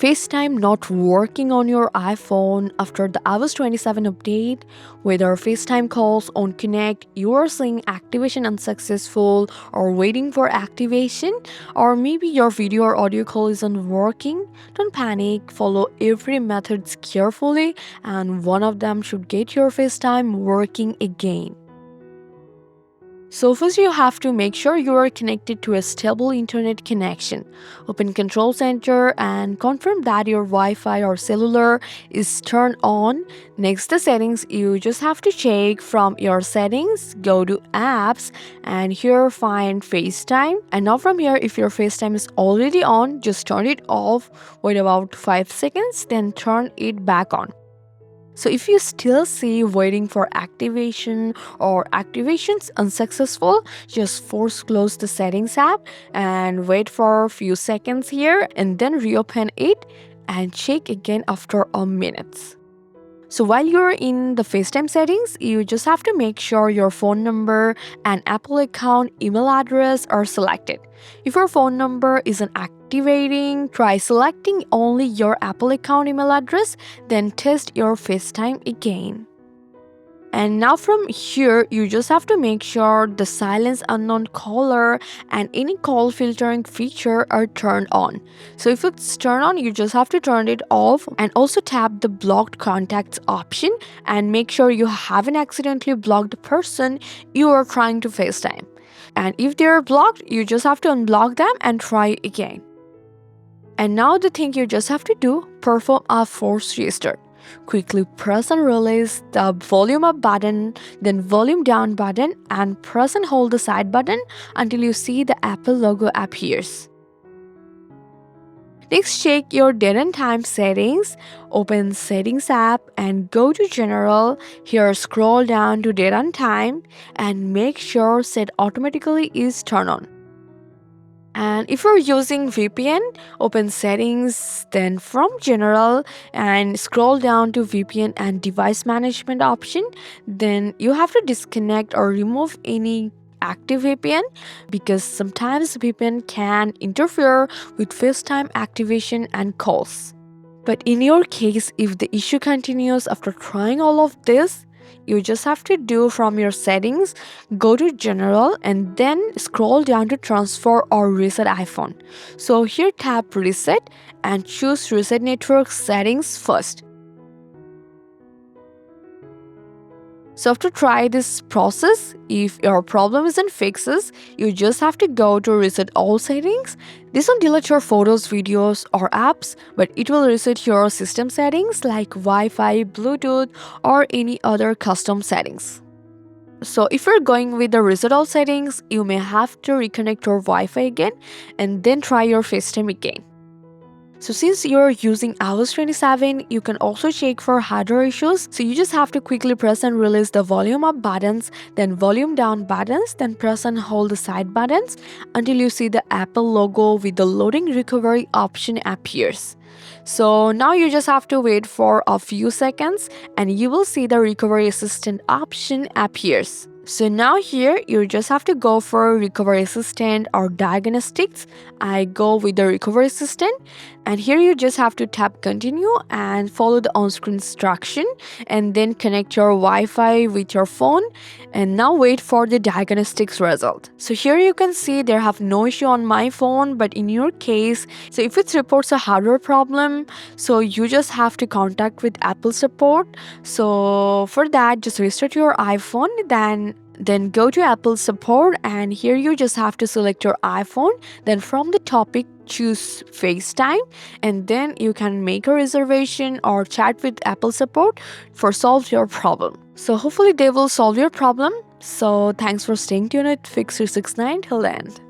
FaceTime not working on your iPhone after the iOS 27 update, whether FaceTime calls won't connect, you are seeing activation unsuccessful or waiting for activation, or maybe your video or audio call isn't working, don't panic, follow every method carefully and one of them should get your FaceTime working again. So first you have to make sure you are connected to a stable internet connection. Open Control Center and confirm that your Wi-Fi or cellular is turned on. Next, the settings, you just have to check from your settings, go to apps and here find FaceTime. And now from here, if your FaceTime is already on, just turn it off, wait about 5 seconds, then turn it back on. So if you still see waiting for activation or activations unsuccessful, just force close the settings app and wait for a few seconds here and then reopen it and check again after a minute. So while you're in the FaceTime settings, you just have to make sure your phone number and Apple account email address are selected. If your phone number isn't activating, try selecting only your Apple account email address, then test your FaceTime again. And now from here, you just have to make sure the silence unknown caller and any call filtering feature are turned on. So if it's turned on, you just have to turn it off and also tap the blocked contacts option and make sure you haven't accidentally blocked the person you are trying to FaceTime. And if they're blocked, you just have to unblock them and try again. And now the thing you just have to do, perform a force restart. Quickly press and release the volume up button, then volume down button and press and hold the side button until you see the Apple logo appears. Next, check your date and time settings. Open Settings app and go to General. Here scroll down to date and time and make sure Set Automatically is turned on. And if you're using VPN, open Settings, then from General and scroll down to VPN and Device Management option. Then you have to disconnect or remove any active VPN because sometimes VPN can interfere with FaceTime activation and calls. But in your case, if the issue continues after trying all of this, you just have to do from your settings, go to General and then scroll down to Transfer or Reset iPhone. So here tap Reset and choose Reset Network Settings first. So after try this process, if your problem isn't fixes, you just have to go to Reset All Settings. This won't delete your photos, videos or apps, but it will reset your system settings like Wi-Fi, Bluetooth or any other custom settings. So if you're going with the Reset All Settings, you may have to reconnect your Wi-Fi again and then try your FaceTime again. So since you're using iOS 27, you can also check for hardware issues. So you just have to quickly press and release the volume up buttons, then volume down buttons, then press and hold the side buttons until you see the Apple logo with the loading recovery option appears. So now you just have to wait for a few seconds and you will see the recovery assistant option appears. So now here you just have to go for recovery assistant or diagnostics. I go with the recovery assistant and here you just have to tap continue and follow the on-screen instruction and then connect your Wi-Fi with your phone and now wait for the diagnostics result. So here you can see there have no issue on my phone, but in your case, so if it reports a hardware problem, so you just have to contact with Apple support. So for that, just restart your iPhone, then go to Apple support and here you just have to select your iPhone, then from the topic choose FaceTime and then you can make a reservation or chat with Apple support for solve your problem. So hopefully they will solve your problem. So thanks for staying tuned at Fix369 till the end.